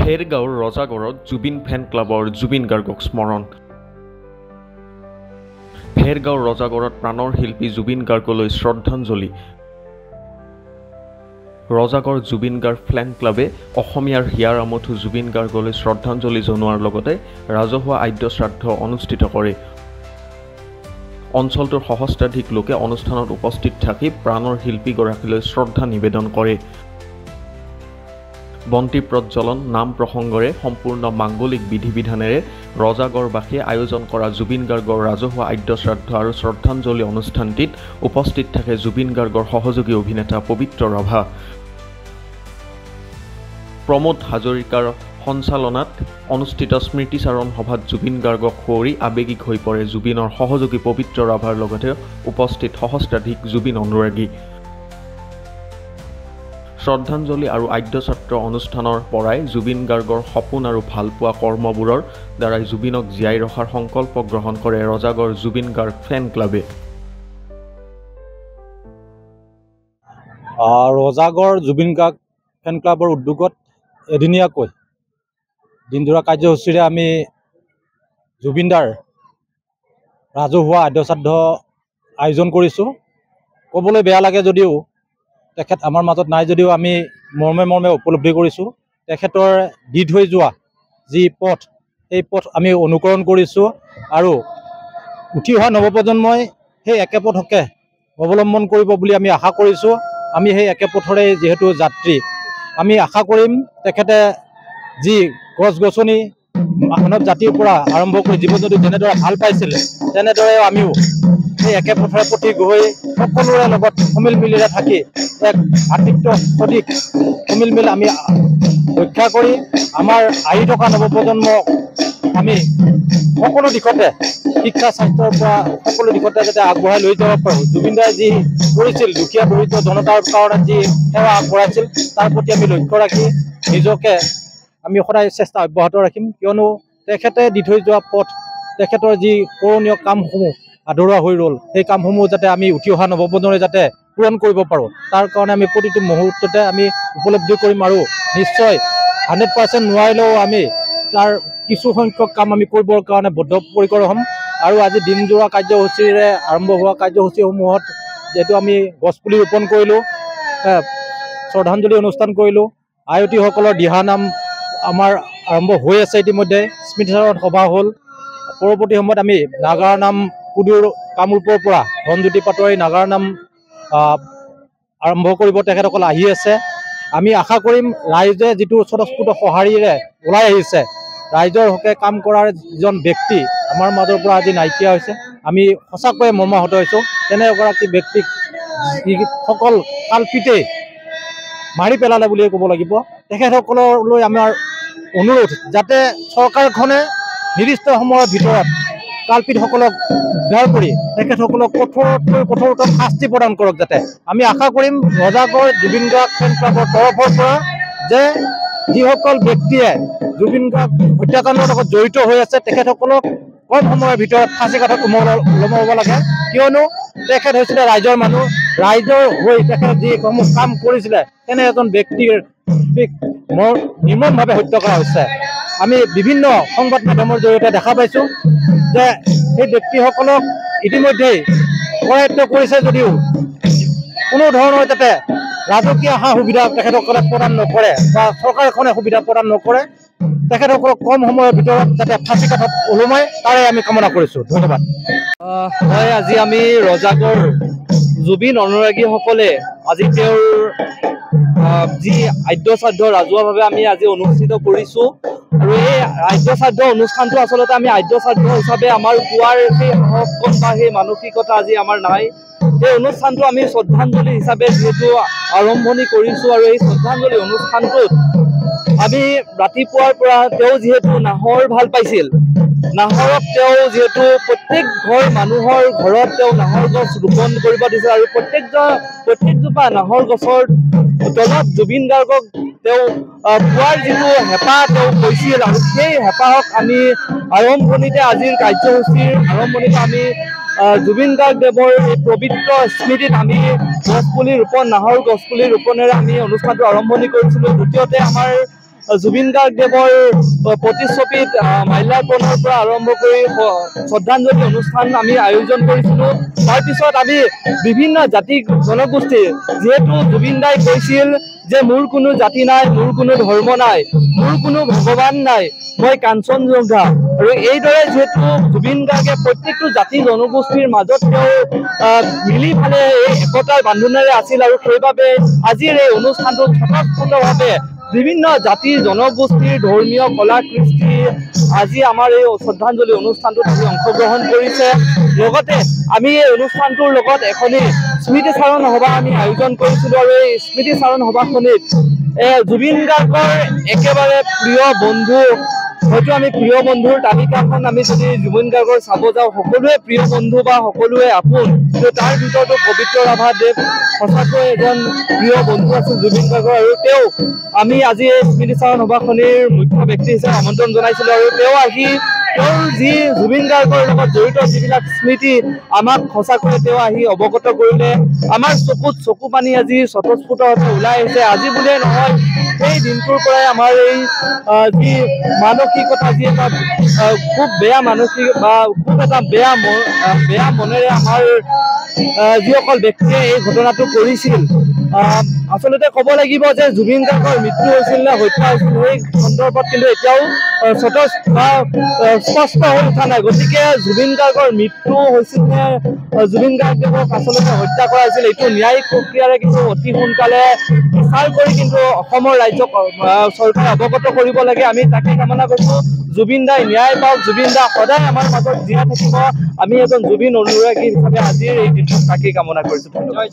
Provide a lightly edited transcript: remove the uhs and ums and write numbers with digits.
ভেৰগাঁৱৰ ৰজাগড়ত জুবিন ফেন ক্লাবৰ জুবিন গাৰ্গক স্মৰণ। ভেৰগাঁৱৰ ৰজাগড়ত প্ৰাণৰ শিল্পী জুবিন গাৰ্গলৈ শ্ৰদ্ধাঞ্জলি। ৰজাগড় জুবিন গাৰ্গ ফেন ক্লাবে অসমীয়াৰ হিয়াৰ আমঠু জুবিন গাৰ্গলৈ শ্ৰদ্ধাঞ্জলি জনোৱাৰ লগতে ৰাজহুৱা আদ্য শ্ৰাদ্ধ অনুষ্ঠিত কৰে। অঞ্চলটোৰ সহস্ৰাধিক লোকে অনুষ্ঠানত উপস্থিত থাকি প্ৰাণৰ শিল্পীগৰাকীলৈ শ্ৰদ্ধা নিবেদন কৰে। বন্তি প্ৰজ্বলন, নাম প্ৰসংগৰে সম্পূৰ্ণ মাংগলিক বিধি বিধানেৰে ৰজাগড়বাসীয়ে আয়োজন কৰা জুবিন গাৰ্গৰ ৰাজহুৱা আদ্য শ্ৰাদ্ধ আৰু শ্ৰদ্ধাঞ্জলি অনুষ্ঠানটিত উপস্থিত থাকে জুবিন গাৰ্গৰ সহযোগী অভিনেতা পবিত্ৰ ৰাভা। প্ৰমোদ হাজৰিকাৰ সঞ্চালনাত অনুষ্ঠিত স্মৃতিচাৰণ সভাত জুবিন গাৰ্গক সুঁৱৰি আৱেগিক হৈ পৰে জুবিনৰ সহযোগী পবিত্ৰ ৰাভাৰ লগতে উপস্থিত সহস্ৰাধিক জুবিন অনুৰাগী। শ্ৰদ্ধাঞ্জলি আৰু আদ্য ছাত্ৰ অনুষ্ঠানৰ পৰাই জুবিন গাৰ্গৰ সপোন আৰু ভালপোৱা কৰ্মবোৰৰ দ্বাৰাই জুবিনক জীয়াই ৰখাৰ সংকল্প গ্ৰহণ কৰে ৰজাগড় জুবিন গাৰ্গ ফেন ক্লাবে। ৰজাগড় জুবিন গাৰ্গ ফেন ক্লাবৰ উদ্যোগত এদিনীয়াকৈ দিনজোৰা কাৰ্যসূচীৰে আমি জুবিনদাৰ ৰাজহুৱা আদ্য শ্ৰাদ্ধ আয়োজন কৰিছোঁ। ক'বলৈ বেয়া লাগে যদিও তেখেত আমাৰ মাজত নাই যদিও আমি মৰ্মে মৰ্মে উপলব্ধি কৰিছোঁ। তেখেতৰ দি থৈ যোৱা যি পথ, সেই পথ আমি অনুকৰণ কৰিছোঁ আৰু উঠি অহা নৱপ্ৰজন্মই সেই একে পথকে অৱলম্বন কৰিব বুলি আমি আশা কৰিছোঁ। আমি সেই একে পথৰে যিহেতু যাত্ৰী, আমি আশা কৰিম তেখেতে যি গছ গছনি মানৱ জাতিৰ পৰা আৰম্ভ কৰি জীৱ জন্তু যেনেদৰে ভাল পাইছিলে, তেনেদৰে আমিও সেই একে পথৰে প্ৰতি গৈ সকলোৰে লগত সমিল মিলেৰে থাকি এক ভাতৃত্ব সদৃশ সমিল মিল আমি ৰক্ষা কৰি আমাৰ আহি থকা নৱপ্ৰজন্মক আমি সকলো দিশতে শিক্ষা স্বাস্থ্যৰ পৰা সকলো দিশতে যাতে আগবঢ়াই লৈ যাব পাৰোঁ। জুবিনদাই যি কৰিছিল, দুখীয়া দৰিদ্ৰ জনতাৰ কাৰণে যি সেৱা আগবঢ়াইছিল, তাৰ প্ৰতি আমি লক্ষ্য ৰাখি নিজকে আমি সদায় চেষ্টা অব্যাহত ৰাখিম। কিয়নো তেখেতে দি থৈ যোৱা পথ, তেখেতৰ যি কৰণীয় কামসমূহ আধৰুৱা হৈ ৰ'ল, সেই কামসমূহ যাতে আমি উঠি অহা নৱপ্ৰজন্মই যাতে পূৰণ কৰিব পাৰোঁ, তাৰ কাৰণে আমি প্ৰতিটো মুহূৰ্ততে আমি উপলব্ধি কৰিম আৰু নিশ্চয় 100% নোৱাৰিলেও আমি তাৰ কিছু সংখ্যক কাম আমি কৰিবৰ কাৰণে বদ্ধপৰিকৰ হ'ম। আৰু আজি দিনজোৰা কাৰ্যসূচীৰে আৰম্ভ হোৱা কাৰ্যসূচীসমূহত যিহেতু আমি গছপুলি ৰোপণ কৰিলোঁ, শ্ৰদ্ধাঞ্জলি অনুষ্ঠান কৰিলোঁ, আয়তীসকলৰ দিহানাম আমাৰ আৰম্ভ হৈ আছে ইতিমধ্যে, স্মৃতিচাৰণ সভা হ'ল। পৰৱৰ্তী সময়ত আমি নাগাৰা নাম সুদূৰ কামৰূপৰ পৰা ধনজ্যোতি পাটোৱাৰী নাগাৰা নাম আৰম্ভ কৰিব, তেখেতসকল আহি আছে। আমি আশা কৰিম ৰাইজে যিটো স্বতঃস্ফূৰ্ত সঁহাৰিৰে ওলাই আহিছে, ৰাইজৰ হকে কাম কৰাৰ যিজন ব্যক্তি আমাৰ মাজৰ পৰা আজি নাইকিয়া হৈছে, আমি সঁচাকৈয়ে মৰ্মাহত হৈছোঁ। তেনে এগৰাকী ব্যক্তিক যিসকল কালপিতে মাৰি পেলালে বুলিয়ে ক'ব লাগিব। তেখেতসকললৈ আমাৰ অনুৰোধ যাতে চৰকাৰখনে নিৰ্দিষ্ট সময়ৰ ভিতৰত কালপিতসকলক উদ্ধাৰ কৰি তেখেতসকলক কঠোৰতকৈ কঠোৰতম শাস্তি প্ৰদান কৰক। যাতে আমি আশা কৰিম ৰজাগড় জুবিন গাৰ্গ ফেন ক্লাবৰ তৰফৰ পৰা যে যিসকল ব্যক্তিয়ে জুবিন গাৰ্গ হত্যাকাণ্ডৰ লগত জড়িত হৈ আছে, তেখেতসকলক কম সময়ৰ ভিতৰত ফাঁচী কাঠত ওলমাব লাগে। কিয়নো তেখেত হৈছিলে ৰাইজৰ মানুহ, ৰাইজৰ হৈ তেখেত যিসমূহ কাম কৰিছিলে, তেনে এজন ব্যক্তিৰ নিৰ্মমভাৱে হত্যা কৰা হৈছে। আমি বিভিন্ন সংবাদ মাধ্যমৰ জৰিয়তে দেখা পাইছোঁ যে সেই ব্যক্তিসকলক ইতিমধ্যেই কৰায়ত্ব কৰিছে যদিও কোনো ধৰণৰ যাতে ৰাজকীয় সা সুবিধা তেখেতসকলে প্ৰদান নকৰে বা চৰকাৰখনে সুবিধা প্ৰদান নকৰে, তেখেতসকলক কম সময়ৰ ভিতৰত যাতে ফাঁচী কাঠত ওলোমাই, তাৰে আমি কামনা কৰিছোঁ। ধন্যবাদ। হয়, আজি আমি ৰজাগড় জুবিন অনুৰাগীসকলে আজি তেওঁৰ যি আদ্য শ্ৰাদ্ধ ৰাজহুৱাভাৱে আমি আজি অনুষ্ঠিত কৰিছোঁ। আৰু এই আদ্য শ্ৰাদ্ধ অনুষ্ঠানটো আচলতে আমি আদ্য শ্ৰাদ্ধ হিচাপে আমাৰ কোৱাৰ সেই সাহস বা সেই মানসিকতা আজি আমাৰ নাই। এই অনুষ্ঠানটো আমি শ্ৰদ্ধাঞ্জলি হিচাপে যিহেতু আৰম্ভণি কৰিছোঁ, আৰু এই শ্ৰদ্ধাঞ্জলি অনুষ্ঠানটোত আমি ৰাতিপুৱাৰ পৰা তেওঁ যিহেতু নাহৰ ভাল পাইছিল, নাহৰক তেওঁ যিহেতু প্ৰত্যেক ঘৰ মানুহৰ ঘৰত তেওঁ নাহৰ গছ ৰোপণ কৰিব দিছিল, আৰু প্ৰত্যেকজোপা নাহৰ গছৰ তলত জুবিন গাৰ্গক তেওঁ পোৱাৰ যিটো হেঁপাহ তেওঁ কৈছিল, আৰু সেই হেঁপাহক আমি আৰম্ভণিতে আজিৰ কাৰ্যসূচীৰ আৰম্ভণিতে আমি জুবিন গাৰ্গ দেৱৰ এই পবিত্ৰ স্মৃতিত আমি গছপুলি ৰোপণ, নাহৰ গছপুলি ৰোপণেৰে আমি অনুষ্ঠানটো আৰম্ভণি কৰিছিলোঁ। দ্বিতীয়তে আমাৰ জুবিন গাৰ্গদেৱৰ প্ৰতিচ্ছবিত মাল্যাৰ্পণৰ পৰা আৰম্ভ কৰি শ্ৰদ্ধাঞ্জলি অনুষ্ঠান আমি আয়োজন কৰিছিলোঁ। তাৰপিছত আমি বিভিন্ন জাতি জনগোষ্ঠীৰ, যিহেতু জুবিন দাই কৈছিল যে মোৰ কোনো জাতি নাই, মোৰ কোনো ধৰ্ম নাই, মোৰ কোনো ভগৱান নাই, মই কাঞ্চনজংঘা। আৰু এইদৰে যিহেতু জুবিন গাৰ্গে প্ৰত্যেকটো জাতি জনগোষ্ঠীৰ মাজত তেওঁ মিলি ফালে এই একতাৰ বান্ধোনেৰে আছিল, আৰু সেইবাবে আজিৰ এই অনুষ্ঠানটোত স্বতঃস্ফূৰ্তভাৱে বিভিন্ন জাতি জনগোষ্ঠীৰ ধৰ্মীয় কলা কৃষ্টি আজি আমাৰ এই শ্ৰদ্ধাঞ্জলি অনুষ্ঠানটোত আজি অংশগ্ৰহণ কৰিছে। লগতে আমি এই অনুষ্ঠানটোৰ লগত এখনি স্মৃতিচাৰণ সভা আমি আয়োজন কৰিছিলোঁ, আৰু এই স্মৃতিচাৰণ সভাখনিত জুবিন গাৰ্গৰ একেবাৰে প্ৰিয় বন্ধু, হয়তো আমি প্ৰিয় বন্ধুৰ তালিকাখন আমি যদি জুবিন গাৰ্গৰ চাব যাওঁ, সকলোৱে প্ৰিয় বন্ধু বা সকলোৱে আপোন, কিন্তু তাৰ ভিতৰতো পবিত্ৰ ৰাভাদেৱ সঁচাকৈ এজন প্ৰিয় বন্ধু আছিল জুবিন গাৰ্গৰ। আৰু তেওঁ আমি আজি এই স্মৃতিচাৰণ সভাখনিৰ মুখ্য ব্যক্তি হিচাপে আমন্ত্ৰণ জনাইছিলোঁ, আৰু তেওঁ আহি তেওঁৰ যি জুবিন গাৰ্গৰ লগত জড়িত যিবিলাক স্মৃতি আমাক সঁচাকৈ তেওঁ আহি অৱগত কৰিলে। আমাৰ চকুত চকু পানী আজি স্বতঃস্ফূৰ্তভাৱে ওলাই আহিছে। আজি বুলিয়ে নহয়, সেই দিনটোৰ পৰাই আমাৰ এই যি মানসিকতা, যি এটা খুব বেয়া মানসিক বা খুব এটা বেয়া মনেৰে আমাৰ যিসকল ব্যক্তিয়ে এই ঘটনাটো কৰিছিল, আচলতে ক'ব লাগিব যে জুবিন গাৰ্গৰ মৃত্যু হৈছিল নে হত্যা হৈছিল সেই সন্দৰ্ভত কিন্তু এতিয়াও স্পষ্ট হৈ উঠা নাই। গতিকে জুবিন গাৰ্গৰ মৃত্যু হৈছিল নে জুবিন গাৰ্গদেৱক আচলতে হত্যা কৰা হৈছিল, এইটো ন্যায়িক প্ৰক্ৰিয়াৰে কিন্তু অতি সোনকালে বিচাৰ কৰি কিন্তু অসমৰ ৰাজ্যক চৰকাৰে অৱগত কৰিব লাগে। আমি তাকে কামনা কৰিছোঁ, জুবিন দাই ন্যায় পাওক, জুবিন দা সদায় আমাৰ মাজত জীয়াই থাকিব। আমি এজন জুবিন অনুৰাগী হিচাপে আজিৰ এই দিনটোত তাকেই কামনা কৰিছোঁ। ধন্যবাদ।